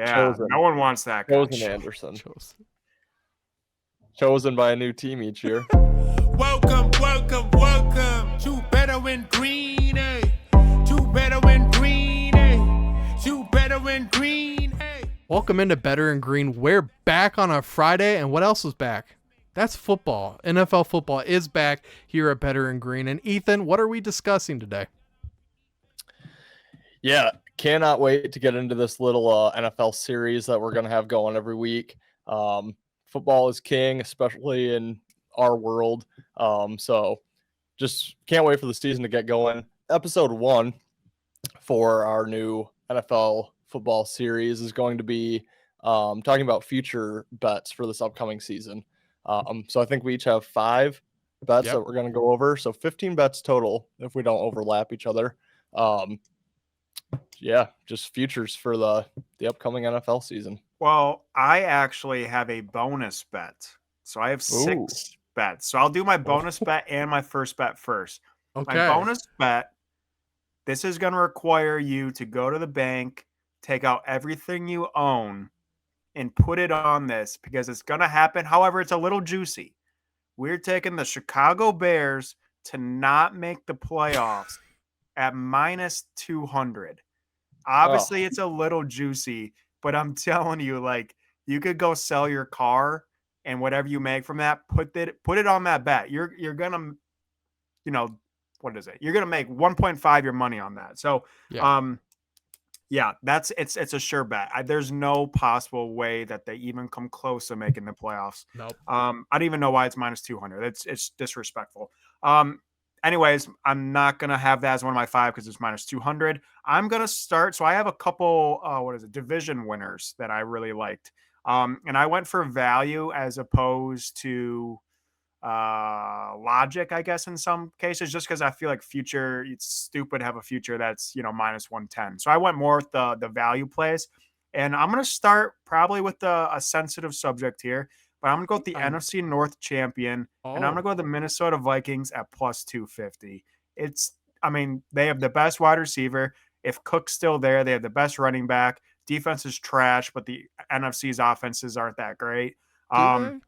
Yeah, Chosen. no one wants that guy. Chosen Anderson. Chosen by a new team each year. Welcome to Better Win Green, eh? To Better Win Green, eh? To Better Win Green, eh? Welcome into Better and Green. We're back on a Friday, and what else is back? That's football. NFL football is back here at Better and Green. And Ethan, what are we discussing today? Yeah, cannot wait to get into this little NFL series that we're going to have going every week. Football is king, especially in our world. So just can't wait for the season to get going. Episode 1 for our new NFL football series is going to be talking about future bets for this upcoming season. So I think we each have 5 bets that we're going to go over. So 15 bets total if we don't overlap each other. Yeah, just futures for the upcoming NFL season. Well, I actually have a bonus bet. So I have 6 bets. So I'll do my bonus bet and my first bet first. Okay. My bonus bet, this is going to require you to go to the bank, take out everything you own, and put it on this because it's going to happen. However, it's a little juicy. We're taking the Chicago Bears to not make the playoffs at minus 200. Obviously, it's a little juicy, but I'm telling you, like, you could go sell your car and whatever you make from that, put it on that bet. You're gonna, what is it? You're gonna make 1.5 your money on that. So, yeah, it's a sure bet. There's no possible way that they even come close to making the playoffs. Nope. I don't even know why it's minus 200. It's disrespectful. Anyways, I'm not going to have that as one of my 5 because it's minus 200. I'm going to start. So I have a couple, division winners that I really liked. And I went for value as opposed to logic, I guess, in some cases, just because I feel like it's stupid to have a future that's, minus 110. So I went more with the value plays. And I'm going to start probably with a sensitive subject here. But I'm going to go with the NFC North champion, and I'm going to go with the Minnesota Vikings at plus 250. They have the best wide receiver. If Cook's still there, they have the best running back. Defense is trash, but the NFC's offenses aren't that great. Do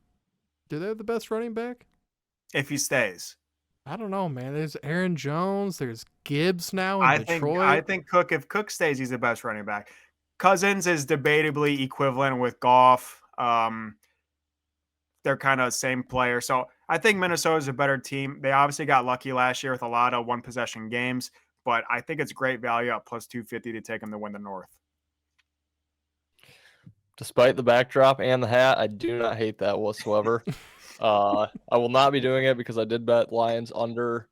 they have the best running back? If he stays. I don't know, man. There's Aaron Jones. There's Gibbs now in Detroit. I think if Cook stays, he's the best running back. Cousins is debatably equivalent with Goff. They're kind of the same player. So I think Minnesota's a better team. They obviously got lucky last year with a lot of one-possession games, but I think it's great value at plus 250 to take them to win the North. Despite the backdrop and the hat, I do not hate that whatsoever. I will not be doing it because I did bet Lions under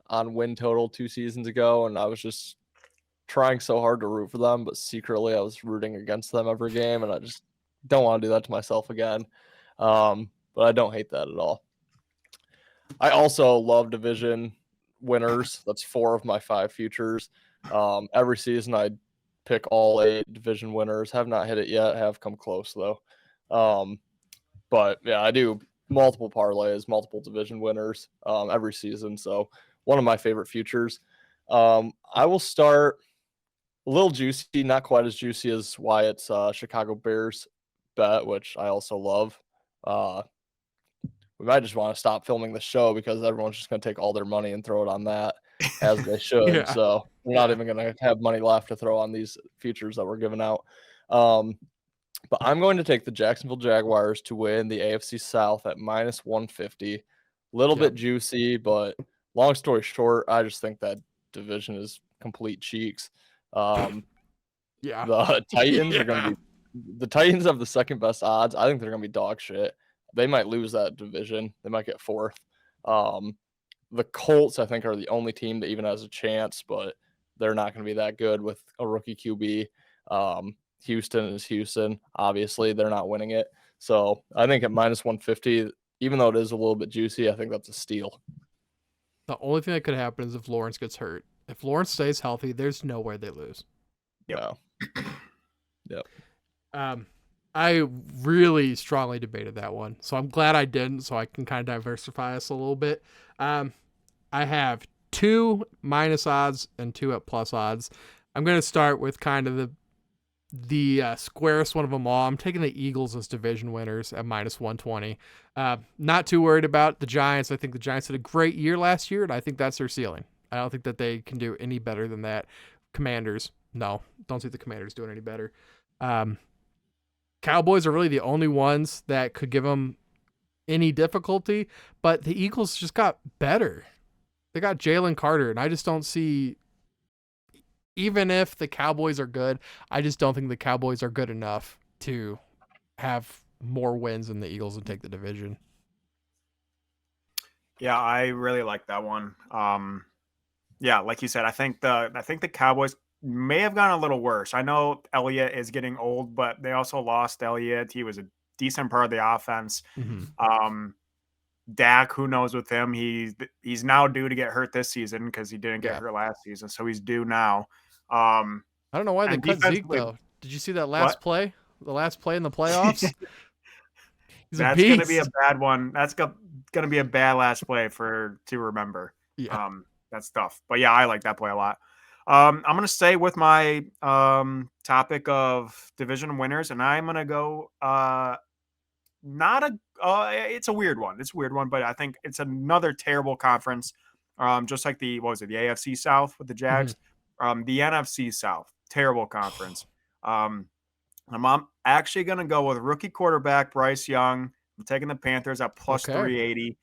on win total 2 seasons ago, and I was just trying so hard to root for them, but secretly I was rooting against them every game, and I just don't want to do that to myself again. But I don't hate that at all. I also love division winners. That's 4 of my 5 futures. Every season I pick all 8 division winners. Have not hit it yet. Have come close though. But yeah, I do multiple parlays, multiple division winners every season. So one of my favorite futures. I will start a little juicy, not quite as juicy as Wyatt's Chicago Bears bet, which I also love. We might just want to stop filming the show because everyone's just going to take all their money and throw it on that as they should. Yeah. So we're not even going to have money left to throw on these futures that we're giving out. But I'm going to take the Jacksonville Jaguars to win the AFC South at minus 150. Little bit juicy, but long story short, I just think that division is complete cheeks. The Titans are going to be the Titans have the second best odds. I think they're going to be dog shit. They might lose that division. They might get 4th. The Colts, I think, are the only team that even has a chance, but they're not going to be that good with a rookie QB. Houston is Houston. Obviously, they're not winning it. So I think at minus 150, even though it is a little bit juicy, I think that's a steal. The only thing that could happen is if Lawrence gets hurt. If Lawrence stays healthy, there's no way they lose. Yeah. Yep. I really strongly debated that one, so I'm glad I didn't, so I can kind of diversify us a little bit. I have 2 minus odds and 2 at plus odds. I'm going to start with kind of the squarest one of them all. I'm taking the Eagles as division winners at -120. Not too worried about the Giants. I think the Giants had a great year last year, and I think that's their ceiling. I don't think that they can do any better than that. Commanders, no, don't see the Commanders doing any better. Cowboys are really the only ones that could give them any difficulty, but the Eagles just got better. They got Jalen Carter, and I just don't see, even if the Cowboys are good, I just don't think the Cowboys are good enough to have more wins than the Eagles and take the division. Yeah, I really like that one. Yeah, like you said, I think the Cowboys may have gone a little worse. I know Elliott is getting old, but they also lost Elliott. He was a decent part of the offense. Dak, who knows with him? He's now due to get hurt this season because he didn't get hurt last season, so he's due now. I don't know why they cut Zeke defensively- though. Did you see that last What? play? The last play in the playoffs? He's a That's going to be a beast. bad one. That's going to be a bad last play to remember. Yeah. That's tough. But yeah, I like that play a lot. I'm going to stay with my topic of division winners, and I'm going to go it's a weird one. It's a weird one, but I think it's another terrible conference. Just like the AFC South with the Jags. The NFC South, terrible conference. I'm actually going to go with rookie quarterback Bryce Young. I'm taking the Panthers at plus 380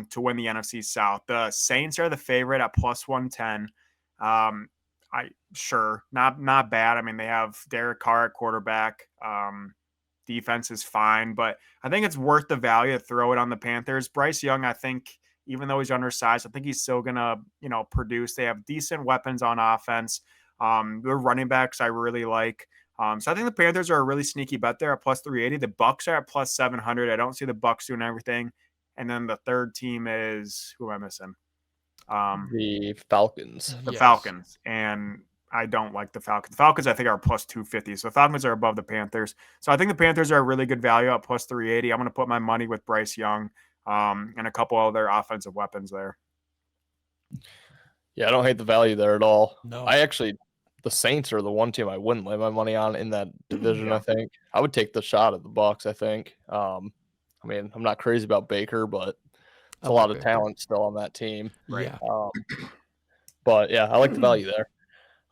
to win the NFC South. The Saints are the favorite at plus 110. Not bad. I mean, they have Derek Carr at quarterback. Defense is fine, but I think it's worth the value to throw it on the Panthers. Bryce Young, I think, even though he's undersized, I think he's still gonna, produce. They have decent weapons on offense. Their running backs I really like. So I think the Panthers are a really sneaky bet there at plus 380. The Bucks are at plus 700. I don't see the Bucks doing everything. And then the third team is, who am I missing? The Falcons. The Falcons. And I don't like the Falcons. The Falcons, I think, are plus 250. So the Falcons are above the Panthers. So I think the Panthers are a really good value at plus 380. I'm going to put my money with Bryce Young and a couple other offensive weapons there. Yeah, I don't hate the value there at all. No. The Saints are the one team I wouldn't lay my money on in that division, I think. I would take the shot at the Bucks, I think. I mean, I'm not crazy about Baker, but it's a lot of talent still on that team. Right. But yeah, I like the value there.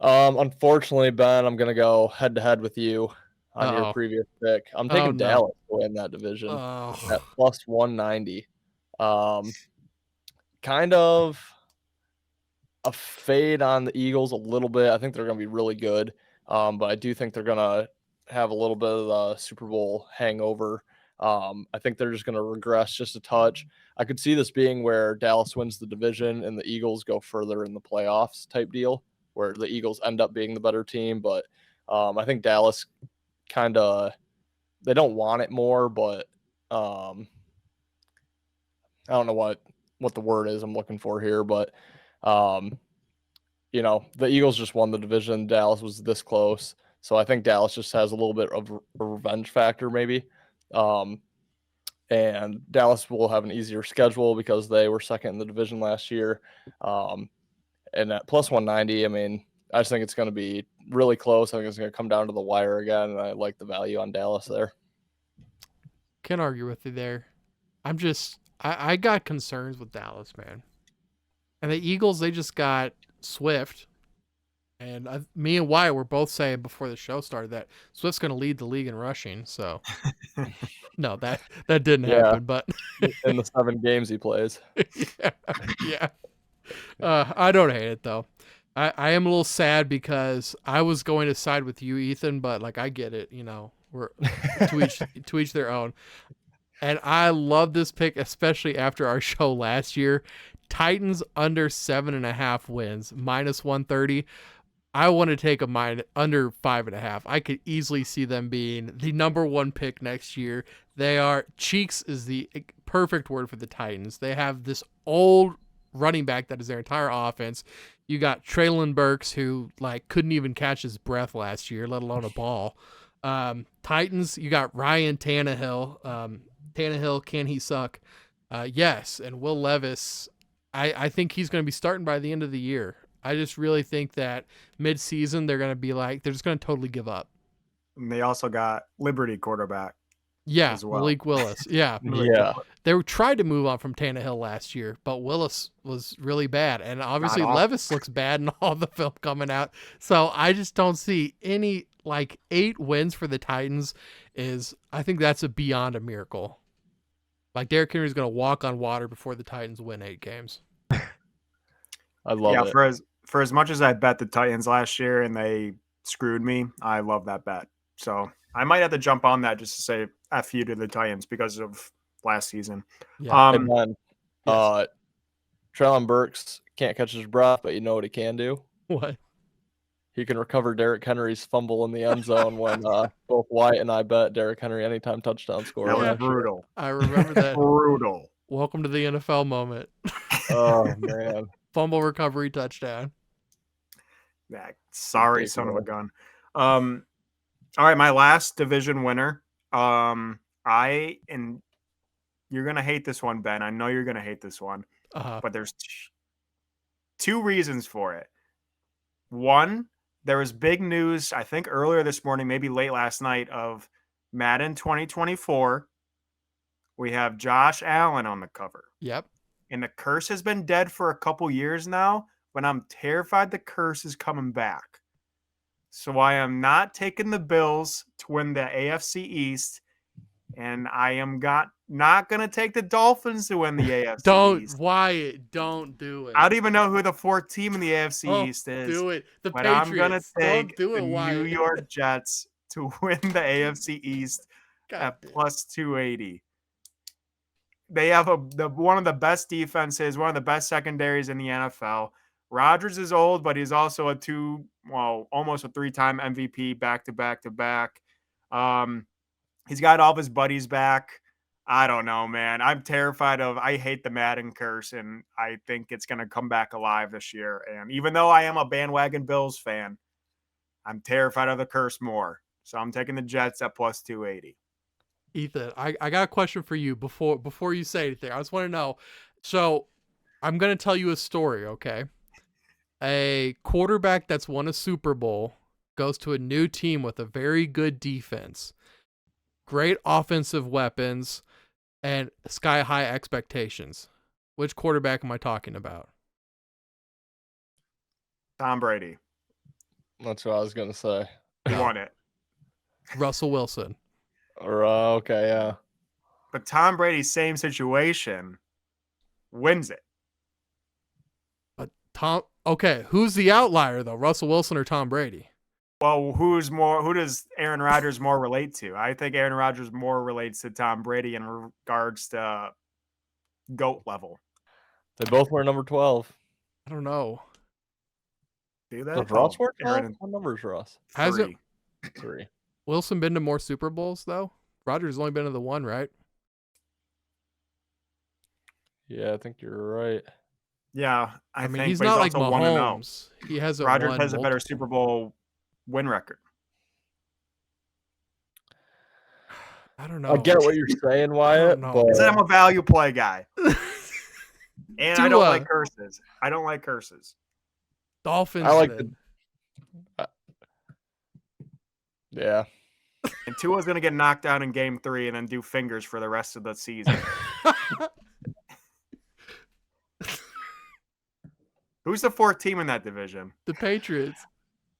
Unfortunately, Ben, I'm going to go head-to-head with you on your previous pick. I'm taking Dallas to win that division at plus 190. Kind of a fade on the Eagles a little bit. I think they're going to be really good, but I do think they're going to have a little bit of the Super Bowl hangover. I think they're just going to regress just a touch. I could see this being where Dallas wins the division and the Eagles go further in the playoffs type deal, where the Eagles end up being the better team. But I think Dallas they don't want it more, but I don't know what the word is I'm looking for here, but the Eagles just won the division. Dallas was this close. So I think Dallas just has a little bit of a revenge factor maybe. And Dallas will have an easier schedule because they were second in the division last year. And at plus 190, I mean, I just think it's going to be really close. I think it's going to come down to the wire again, and I like the value on Dallas there. Can't argue with you there. I got concerns with Dallas, man. And the Eagles, they just got Swift. And me and Wyatt were both saying before the show started that Swift's going to lead the league in rushing. So, no, that didn't happen. But in the 7 games he plays. Yeah. I don't hate it, though. I am a little sad because I was going to side with you, Ethan, but I get it. We're to each their own. And I love this pick, especially after our show last year. Titans under 7.5 wins, minus 130. I want to take a under 5.5. I could easily see them being the number 1 pick next year. Cheeks is the perfect word for the Titans. They have this old running back that is their entire offense. You got Traylon Burks, who couldn't even catch his breath last year, let alone a ball. Titans, you got Ryan Tannehill. Tannehill, can he suck? Yes, and Will Levis. I think he's going to be starting by the end of the year. I just really think that mid-season they're going to be they're just going to totally give up. And they also got Liberty quarterback. Yeah, as well. Malik Willis. Yeah. Yeah. They tried to move on from Tannehill last year, but Willis was really bad. And obviously awful. Levis looks bad in all the film coming out. So I just don't see any, 8 wins for the Titans I think that's beyond a miracle. Like Derrick Henry's going to walk on water before the Titans win 8 games. I love it. For as much as I bet the Titans last year and they screwed me, I love that bet. So I might have to jump on that just to say F you to the Titans because of last season. Yeah. And then Treylon Burks can't catch his breath, but you know what he can do? What? He can recover Derrick Henry's fumble in the end zone when both Wyatt and I bet Derrick Henry anytime touchdown score. That was last year. brutal. I remember that. Brutal. Welcome to the NFL moment. Oh, man. Fumble recovery touchdown. Yeah, sorry, son of a gun. All right, my last division winner. You're gonna hate this one, Ben. I know you're gonna hate this one, but there's 2 reasons for it. One, there was big news, I think earlier this morning, maybe late last night, of Madden 2024. We have Josh Allen on the cover. Yep. And the curse has been dead for a couple years now, but I'm terrified the curse is coming back. So I am not taking the Bills to win the AFC East, and I am not going to take the Dolphins to win the AFC East. Wyatt, don't do it. I don't even know who the 4th team in the AFC East is. Do it. The but Patriots. I'm going to take do it, the Wyatt. New York Jets to win the AFC East at plus 280. They have one of the best defenses, one of the best secondaries in the NFL. Rodgers is old, but he's also almost a 3-time MVP back-to-back. He's got all of his buddies back. I don't know, man. I'm terrified I hate the Madden curse, and I think it's going to come back alive this year. And even though I am a bandwagon Bills fan, I'm terrified of the curse more. So I'm taking the Jets at plus 280. Ethan, I got a question for you before you say anything. I just want to know. So I'm going to tell you a story, okay? A quarterback that's won a Super Bowl goes to a new team with a very good defense, great offensive weapons, and sky-high expectations. Which quarterback am I talking about? Tom Brady. That's what I was going to say. He won it. Russell Wilson. Okay, yeah. But Tom Brady, same situation, wins it. But okay, who's the outlier though? Russell Wilson or Tom Brady? Well, who does Aaron Rodgers more relate to? I think Aaron Rodgers more relates to Tom Brady in regards to GOAT level. They both wear number 12. I don't know. Do that? Does Ross wear 12? What number is Ross? Has it 3. Wilson been to more Super Bowls though? Rodgers only been to the one, right? Yeah, I think you're right. Yeah, I mean, think, he's but not like also 1-0. Mahomes. He has Rodgers has a better Super Bowl win record. I don't know. I get what you're saying, Wyatt. know. But Because I'm a value play guy. And I don't like curses. Dolphins. I like yeah. And Tua's going to get knocked out in game 3 and then do fingers for the rest of the season. Who's the 4th team in that division? The Patriots.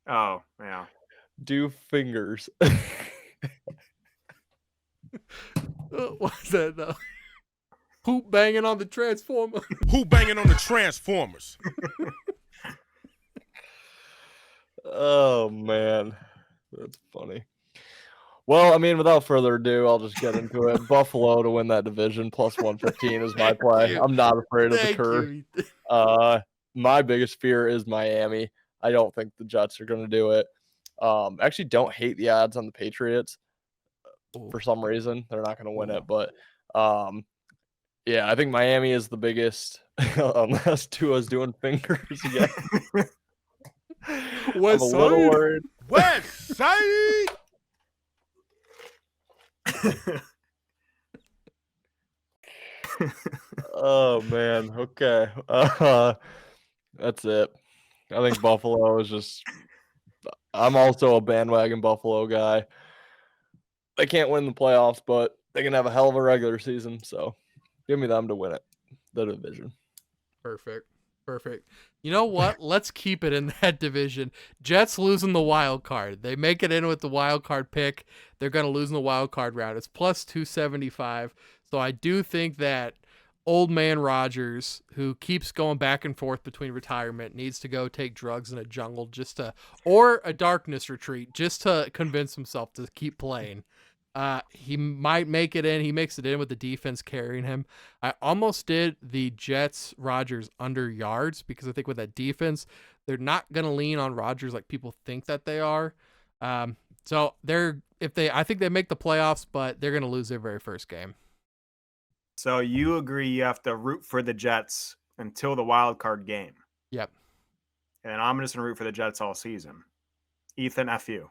Oh, yeah. Do fingers. What's that though? Hoop banging on the transformer. Who banging on the Transformers? Oh, man. That's funny. Well, I mean, without further ado, I'll just get into it. Buffalo to win that division, plus 115 is my play. I'm not afraid of the curve. My biggest fear is Miami. I don't think the Jets are going to do it. Actually don't hate the odds on the Patriots for some reason. They're not going to win it, but yeah, I think Miami is the biggest unless Tua's doing fingers again. I'm a little worried. West Side. Oh man. Okay. That's it. I think Buffalo is just. I'm also a bandwagon Buffalo guy. They can't win the playoffs, but they can have a hell of a regular season. So give me them to win it, the division. Perfect. You know what? Let's keep it in that division. Jets losing the wild card. They make it in with the wild card pick. They're going to lose in the wild card round. It's plus 275. So I do think that old man Rodgers, who keeps going back and forth between retirement, needs to go take drugs in a jungle or a darkness retreat just to convince himself to keep playing. He might make it in. He makes it in with the defense carrying him. I almost did the Jets Rodgers under yards because I think with that defense, they're not going to lean on Rodgers like people think that they are. So I think they make the playoffs, but they're going to lose their very first game. So you agree you have to root for the Jets until the wild card game. Yep. And I'm just going to root for the Jets all season. Ethan, F you.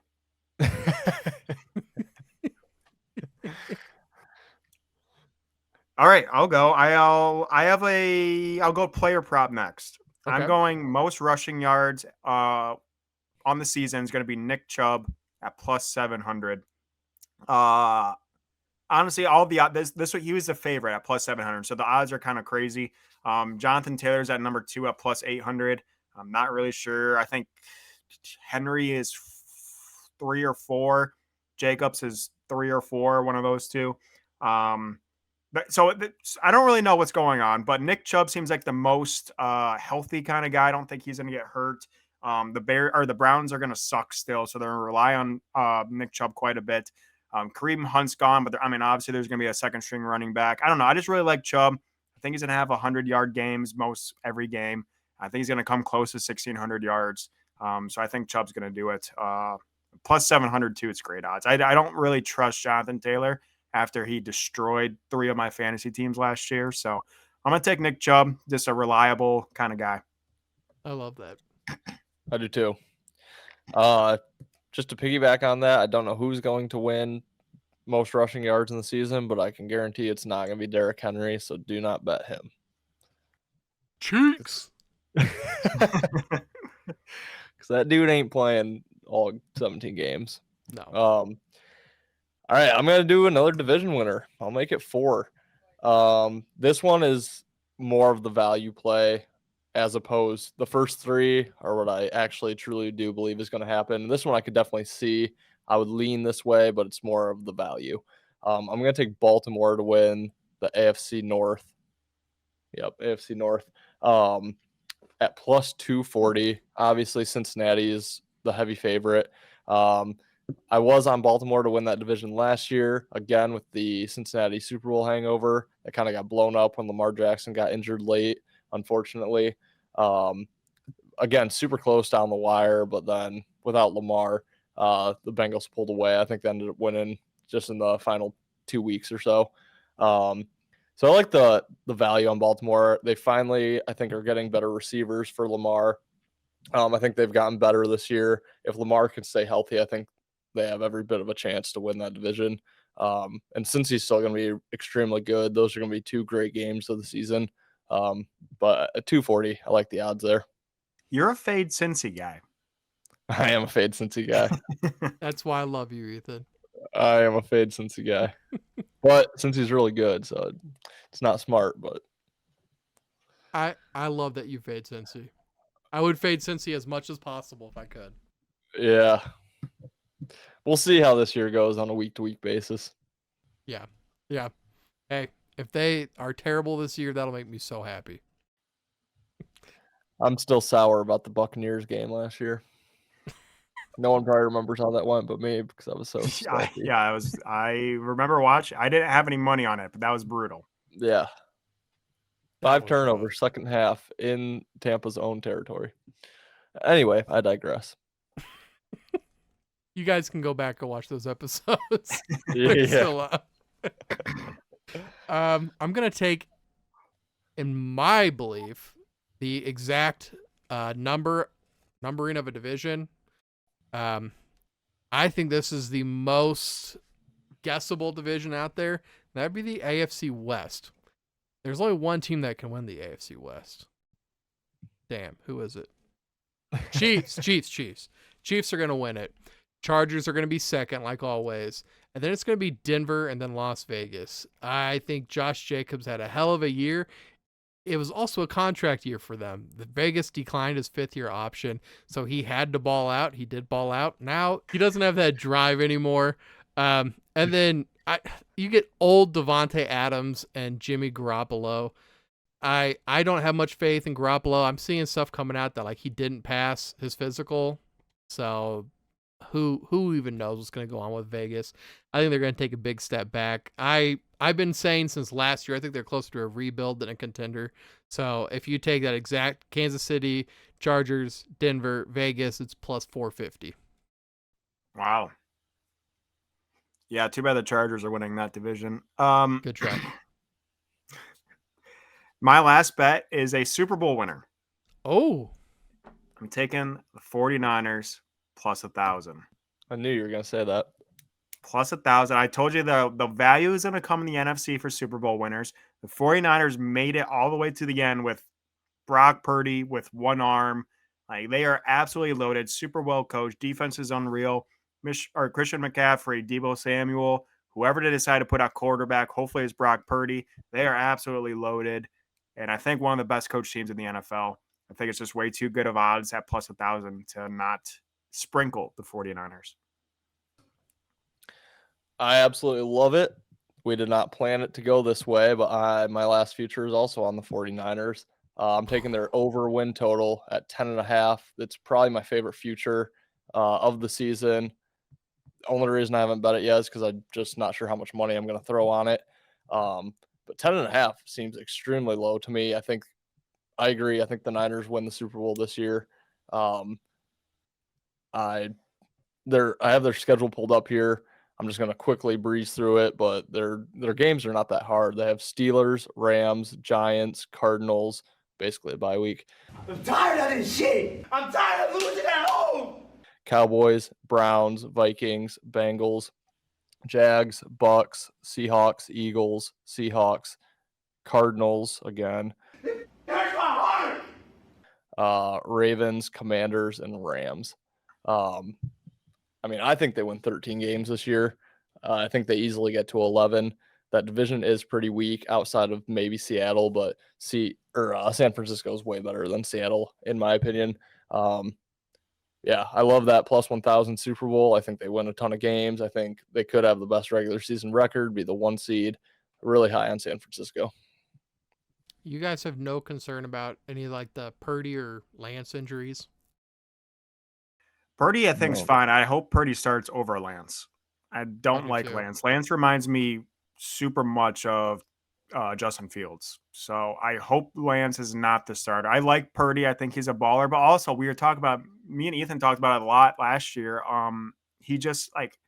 All right, I'll go. I'll go player prop next. Okay. I'm going most rushing yards on the season is going to be Nick Chubb at plus 700. Honestly, all the this he was the favorite at plus 700, so the odds are kind of crazy. Jonathan Taylor's at number 2 at plus 800. I'm not really sure. I think Henry is 3 or 4. Jacobs is 3 or 4, one of those two. So I don't really know what's going on, but Nick Chubb seems like the most healthy kind of guy. I don't think he's going to get hurt. The Browns are going to suck still, so they're going to rely on Nick Chubb quite a bit. Kareem Hunt's gone, but obviously there's going to be a second string running back. I don't know. I just really like Chubb. I think he's going to have 100-yard games most every game. I think he's going to come close to 1,600 yards. So I think Chubb's going to do it. Plus 700 too. It's great odds. I don't really trust Jonathan Taylor after he destroyed 3 of my fantasy teams last year. So I'm going to take Nick Chubb, just a reliable kind of guy. I love that. I do too. Just to piggyback on that, I don't know who's going to win most rushing yards in the season, but I can guarantee it's not going to be Derrick Henry, so do not bet him. Cheeks. Because that dude ain't playing all 17 games. No. All right, I'm going to do another division winner. I'll make it 4. This one is more of the value play as opposed the first 3 are what I actually truly do believe is going to happen. And this one I could definitely see. I would lean this way, but it's more of the value. I'm going to take Baltimore to win the AFC North. Yep, AFC North. At plus 240. Obviously, Cincinnati is the heavy favorite. I was on Baltimore to win that division last year, again with the Cincinnati Super Bowl hangover. That kind of got blown up when Lamar Jackson got injured late, unfortunately. Again, super close down the wire, but then without Lamar, the Bengals pulled away. I think they ended up winning just in the final 2 weeks or so. So I like the value on Baltimore. They finally, I think, are getting better receivers for Lamar. I think they've gotten better this year. If Lamar can stay healthy, I think they have every bit of a chance to win that division. And since he's still going to be extremely good, those are going to be 2 great games of the season. But at 240, I like the odds there. You're a fade Cincy guy. I am a fade Cincy guy. That's why I love you, Ethan. I am a fade Cincy guy. But since he's really good, so it's not smart, but I love that you fade Cincy. I would fade Cincy as much as possible if I could. Yeah. We'll see how this year goes on a week-to-week basis. Yeah. Hey, if they are terrible this year, that'll make me so happy. I'm still sour about the Buccaneers game last year. No one probably remembers how that went but me because I was so salty. I remember watching. I didn't have any money on it, but that was brutal. Yeah. 5 turnovers, second half in Tampa's own territory. Anyway, I digress. You guys can go back and watch those episodes. Yeah. I'm going to take, in my belief, the exact numbering of a division. I think this is the most guessable division out there. That'd be the AFC West. There's only one team that can win the AFC West. Damn, who is it? Chiefs. Chiefs are going to win it. Chargers are going to be second, like always. And then it's going to be Denver and then Las Vegas. I think Josh Jacobs had a hell of a year. It was also a contract year for them. The Vegas declined his 5th-year option, so he had to ball out. He did ball out. Now he doesn't have that drive anymore. And then you get old Devontae Adams and Jimmy Garoppolo. I don't have much faith in Garoppolo. I'm seeing stuff coming out that like he didn't pass his physical. So who even knows what's going to go on with Vegas? I think they're going to take a big step back. I've been saying since last year, I think they're closer to a rebuild than a contender. So if you take that exact Kansas City, Chargers, Denver, Vegas, it's plus 450. Wow. Yeah, too bad the Chargers are winning that division. Good try. My last bet is a Super Bowl winner. Oh. I'm taking the 49ers plus 1,000. I knew you were going to say that. Plus 1,000. I told you the value is going to come in the NFC for Super Bowl winners. The 49ers made it all the way to the end with Brock Purdy with one arm. Like, they are absolutely loaded, super well coached. Defense is unreal. Christian McCaffrey, Deebo Samuel, whoever they decide to put out quarterback, hopefully it's Brock Purdy. They are absolutely loaded. And I think one of the best coach teams in the NFL. I think it's just way too good of odds at plus 1,000 to not sprinkle the 49ers. I absolutely love it. We did not plan it to go this way, but my last future is also on the 49ers. I'm taking their over win total at 10.5. That's probably my favorite future of the season. The only reason I haven't bet it yet is because I'm just not sure how much money I'm going to throw on it. But 10.5 seems extremely low to me. I agree. I think the Niners win the Super Bowl this year. I have their schedule pulled up here. I'm just going to quickly breeze through it, but their games are not that hard. They have Steelers, Rams, Giants, Cardinals, basically a bye week. I'm tired of this shit. I'm tired of losing at home. Cowboys, Browns, Vikings, Bengals, Jags, Bucks, Seahawks, Eagles, Seahawks, Cardinals again. Here's my heart. Ravens, Commanders, and Rams. I think they win 13 games this year. I think they easily get to 11. That division is pretty weak outside of maybe Seattle, but San Francisco is way better than Seattle, in my opinion. I love that plus 1,000 Super Bowl. I think they win a ton of games. I think they could have the best regular season record, be the 1 seed. Really high on San Francisco. You guys have no concern about any like the Purdy or Lance injuries? Purdy, I think, is fine. I hope Purdy starts over Lance. I don't like too. Lance. Lance reminds me super much of Justin Fields. So I hope Lance is not the starter. I like Purdy. I think he's a baller. But also, me and Ethan talked about it a lot last year. He just, like,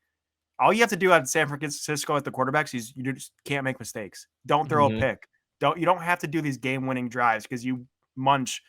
all you have to do at San Francisco at the quarterbacks is you just can't make mistakes. Don't throw a pick. You don't have to do these game-winning drives because you munch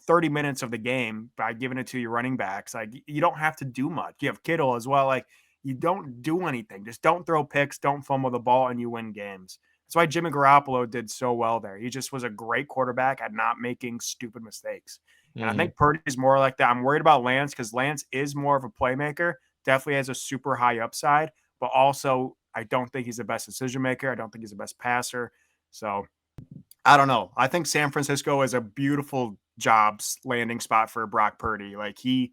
30 minutes of the game by giving it to your running backs. Like, you don't have to do much. You have Kittle as well. Like, you don't do anything. Just don't throw picks, don't fumble the ball, and you win games. That's why Jimmy Garoppolo did so well there. He just was a great quarterback at not making stupid mistakes. And I think Purdy is more like that. I'm worried about Lance because Lance is more of a playmaker, definitely has a super high upside, but also I don't think he's the best decision maker. I don't think he's the best passer. So I don't know. I think San Francisco is a beautiful jobs landing spot for Brock Purdy. Like, he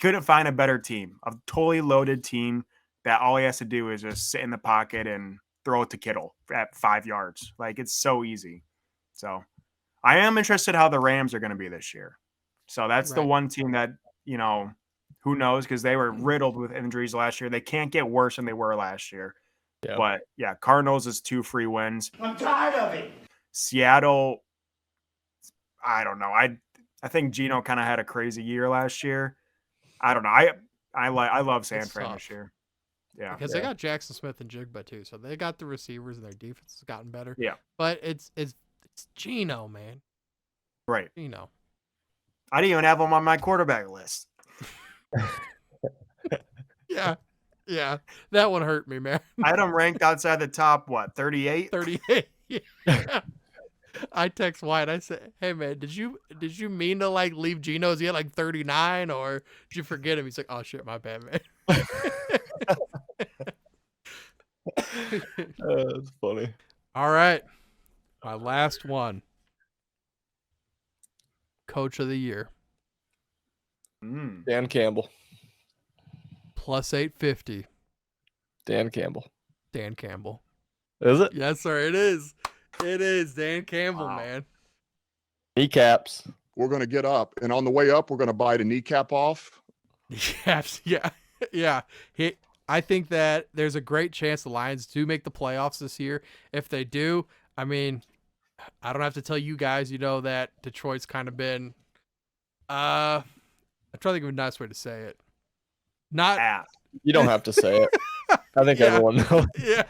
couldn't find a better team, a totally loaded team that all he has to do is just sit in the pocket and throw it to Kittle at 5 yards. Like, it's so easy. So I am interested how the Rams are going to be this year. So that's the one team that, who knows, because they were riddled with injuries last year. They can't get worse than they were last year. Yeah. But yeah, Cardinals is 2 free wins. I'm tired of it. Seattle, I don't know. I think Geno kind of had a crazy year last year. I don't know. I love San Fran this year. Yeah, because they got Jackson Smith and Jigba too, so they got the receivers and their defense has gotten better. Yeah, but it's Geno, man. Right. Geno. I didn't even have him on my quarterback list. Yeah, that one hurt me, man. I had him ranked outside the top, 38? 38. Yeah. I text Wyatt. I said, "Hey man, did you mean to like leave Geno? Is he at like 39 or did you forget him?" He's like, "Oh shit, my bad, man." That's funny. All right, my last one. Coach of the year, Mm. Dan Campbell. plus 850. Dan Campbell. Dan Campbell. Is it? Yes, sir. It is. It is Dan Campbell, Wow. man. Kneecaps. We're going to get up, and on the way up, we're going to bite a kneecap off. Yes, yeah, yeah. I think that there's a great chance the Lions do make the playoffs this year. If they do, I mean, I don't have to tell you guys, you know that Detroit's kind of been. I'm trying to think of a nice way to say it. Not Ass. You don't have to say it. I think Yeah. everyone knows. yeah.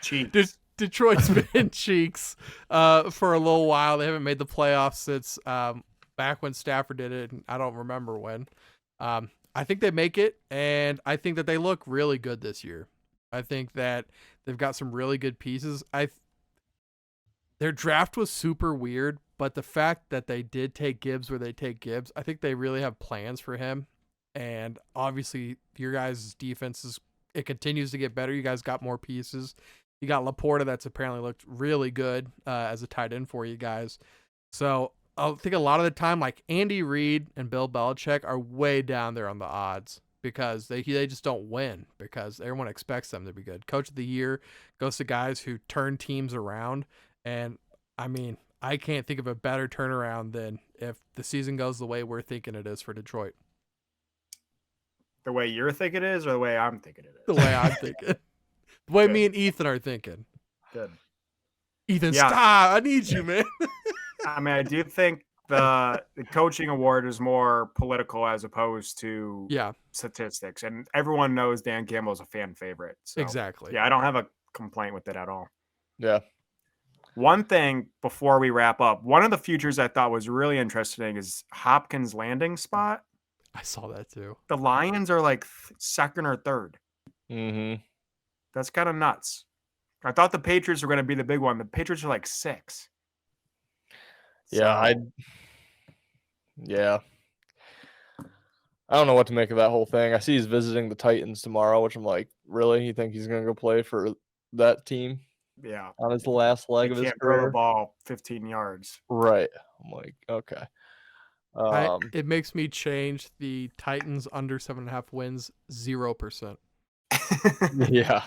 Cheeks. Detroit's been cheeks for a little while. They haven't made the playoffs since back when Stafford did it. And I don't remember when. I think they make it, and I think that they look really good this year. I think that they've got some really good pieces. Their draft was super weird, but the fact that they did take Gibbs where they take Gibbs, I think they really have plans for him. And obviously, your guys' defense it continues to get better. You guys got more pieces. You got Laporta that's apparently looked really good as a tight end for you guys. So I think a lot of the time, like Andy Reid and Bill Belichick are way down there on the odds because they just don't win because everyone expects them to be good. Coach of the year goes to guys who turn teams around. And I mean, I can't think of a better turnaround than if the season goes the way we're thinking it is for Detroit. The way you're thinking it is or the way I'm thinking it is? The way I'm thinking. The way Good. me and Ethan are thinking. Good. Ethan, Yeah. stop. I need you, man. I mean, I do think the coaching award is more political as opposed to Yeah, statistics. And everyone knows Dan Campbell is a fan favorite. So, exactly. yeah, I don't have a complaint with it at all. Yeah. One thing before we wrap up, one of the futures I thought was really interesting is Hopkins' landing spot. I saw that too. The Lions are like second or third. Mm-hmm. That's kind of nuts. I thought the Patriots were going to be the big one. The Patriots are like 6. Yeah, So, yeah. I don't know what to make of that whole thing. I see he's visiting the Titans tomorrow, which I'm like, really? You think he's gonna go play for that team yeah. on his last leg He of his can't throw the career? ball 15 yards. Right. I'm like, okay. It makes me change the Titans under 7.5 wins 0%. Yeah.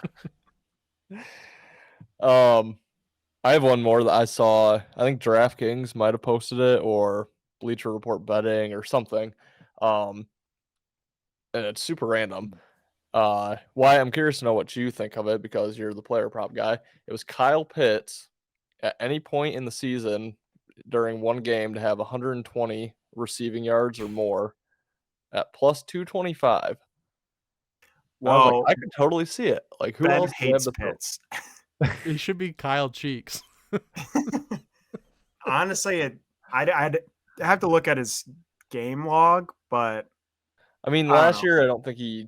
I have one more that I saw. I think DraftKings might have posted it or Bleacher Report betting or something. And it's super random. Why I'm curious to know what you think of it because you're the player prop guy. It was Kyle Pitts at any point in the season during one game to have 120 receiving yards or more at plus 225. I was Well, like, I could totally see it. Like, who Ben else would have hates the throw? Pitts. It should be Kyle Cheeks. Honestly, I'd have to look at his game log, but I mean, I don't last know. year I don't think he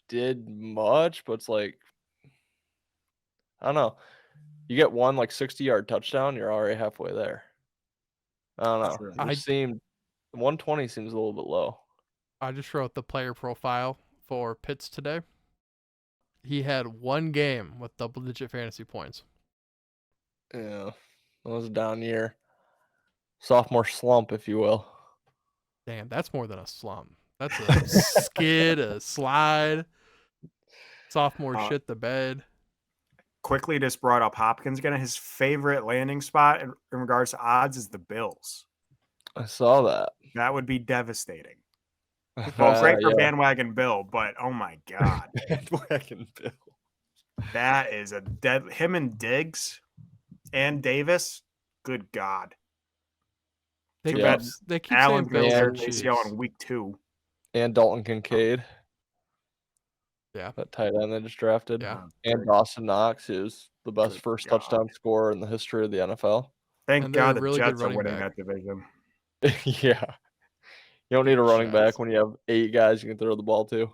did much, but it's like, I don't know. You get one like 60-yard touchdown, you're already halfway there. I don't know. True. It just seemed 120 seems a little bit low. I just wrote the player profile for Pitts today. He had one game with double-digit fantasy points. Yeah, it was a down year. Sophomore slump, if you will. Damn, that's more than a slump. That's a skid, a slide. Sophomore shit the bed. Quickly just brought up Hopkins again. His favorite landing spot in regards to odds is the Bills. I saw that. That would be devastating. Well, great for Yeah. bandwagon Bill, but oh my God. Bandwagon Bill. That is a dead. Him and Diggs and Davis, good God. They Too Yeah. bad They keep Allen saying Bills Bills are are cheats. ACL in week 2. And Dalton Kincaid. Yeah. That tight end they just drafted. Yeah. And Dawson Knox, who's the best Good first God. touchdown scorer in the history of the NFL. Thank And they're a God the really good Jets are running winning back. that division. Yeah. You don't need a running back Jets. when you have 8 guys you can throw the ball to.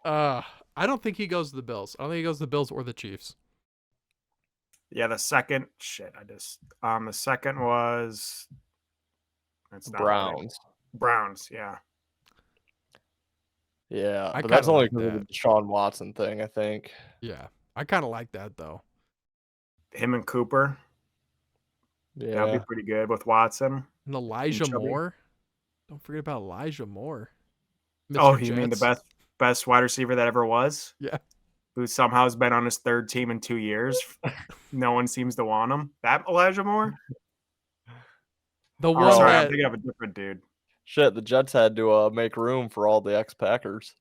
I don't think he goes to the Bills. I don't think he goes to the Bills or the Chiefs. Yeah, the second the second was that's not right. Browns. Browns, yeah. Yeah, I but that's kinda only like because of the that. Deshaun Watson thing, I think. Yeah, I kind of like that though. Him and Cooper. That would Yeah. be pretty good with Watson. And Elijah Chubby. Moore. Don't forget about Elijah Moore. Oh, Mr. you mean the Jets. best wide receiver that ever was? Yeah. Who somehow has been on his third team in 2 years. No one seems to want him. That Elijah Moore? The Oh, one sorry, that I'm thinking of a different dude. Shit, the Jets had to make room for all the ex-Packers.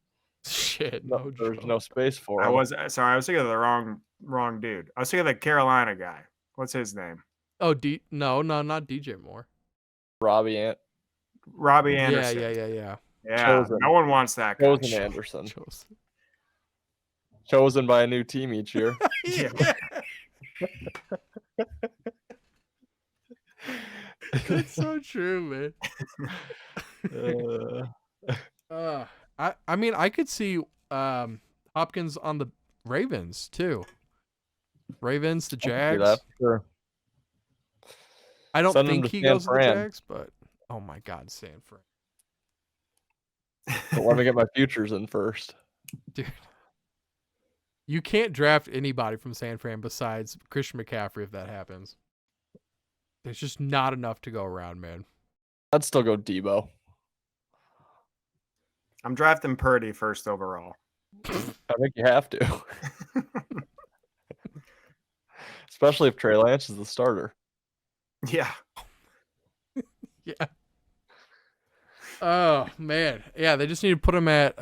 shit. No, No there's joke. no space for I them. was thinking of the wrong dude. I was thinking of the Carolina guy. What's his name? Oh, no, not DJ Moore. Robbie Ant, Robbie Yeah, Anderson. yeah. Yeah, Chosen. no one wants that guy. Chosen Anderson, Chosen. chosen by a new team each year. Yeah. That's so true, Uh, man. I mean, I could see Hopkins on the Ravens too. Ravens, the I can see Jags. that for sure. I don't Send him think to he San goes to the Fran. Jags, but oh my God, San Fran, But let me get my futures in first. dude. You can't draft anybody from San Fran besides Christian McCaffrey if that happens. There's just not enough to go around, man. I'd still go Debo. I'm drafting Purdy first overall. I think you have to, especially if Trey Lance is the starter. Yeah. Yeah. Oh man, yeah. They just need to put him at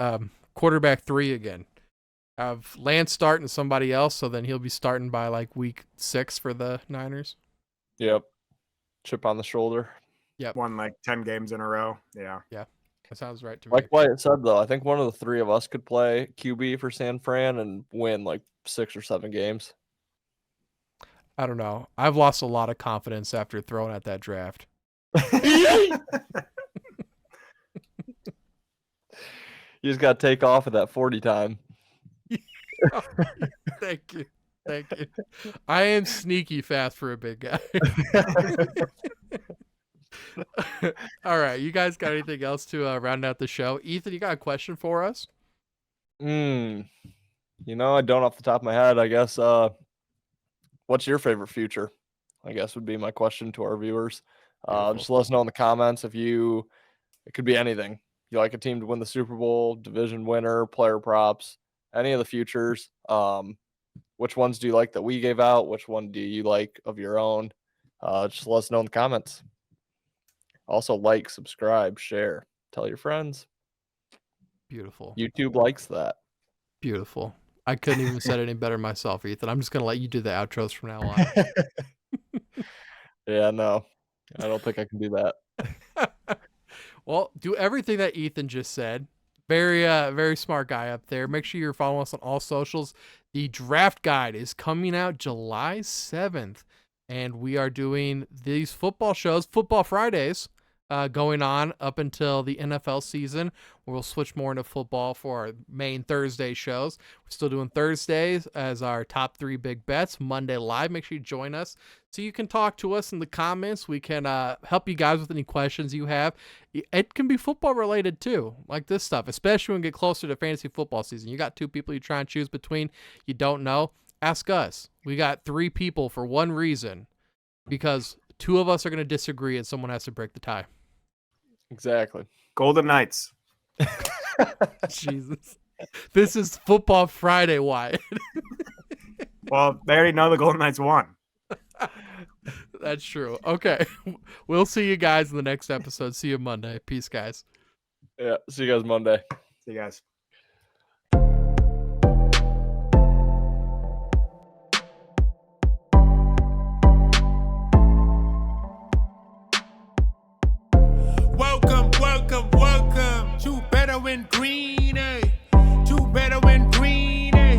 quarterback 3 again. Have Lance starting somebody else, so then he'll be starting by like week 6 for the Niners. Yep. Chip on the shoulder. Won like 10 games in a row. Yeah. That sounds right to me. Like Wyatt said, though, I think one of the three of us could play QB for San Fran and win like 6 or 7 games. I don't know. I've lost a lot of confidence after throwing at that draft. You just got to take off at that 40 time. Thank you. Thank you. I am sneaky fast for a big guy. All right. You guys got anything else to round out the show? Ethan, you got a question for us? You know, I don't off the top of my head. I guess, what's your favorite future? I guess would be my question to our viewers. Just let us know in the comments if it could be anything. You like a team to win the Super Bowl, division winner, player props, any of the futures. Which ones do you like that we gave out? Which one do you like of your own? Just let us know in the comments. Also, like, subscribe, share, tell your friends. Beautiful. YouTube likes that. Beautiful. I couldn't even said it any better myself, Ethan. I'm just going to let you do the outros from now on. Yeah, no, I don't think I can do that. Well, do everything that Ethan just said. Very smart guy up there. Make sure you're following us on all socials. The draft guide is coming out July 7th, and we are doing these football shows, Football Fridays, going on up until the NFL season. We'll switch more into football for our main Thursday shows. We're still doing Thursdays as our top 3 big bets. Monday live. Make sure you join us so you can talk to us in the comments. We can help you guys with any questions you have. It can be football related too, like this stuff, especially when we get closer to fantasy football season. You got 2 people you try and choose between. You don't know. Ask us. We got 3 people for one reason, because 2 of us are going to disagree and someone has to break the tie. Exactly. Golden Knights. Jesus. This is Football Friday, Wyatt. Well, they already know the Golden Knights won. That's true. Okay. We'll see you guys in the next episode. See you Monday. Peace, guys. Yeah, see you guys Monday. See you guys. Welcome to Better Win Green, eh? To Better Win Green, eh?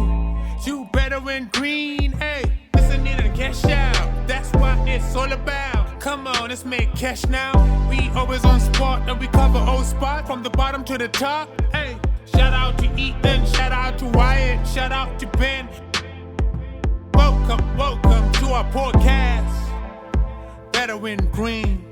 To Better Win Green, eh? Listening to cash out, that's what it's all about. Come on, let's make cash now. We always on spot and we cover all spot from the bottom to the top, hey. Shout out to Ethan, shout out to Wyatt, shout out to Ben. Welcome to I pour cash. Better win green.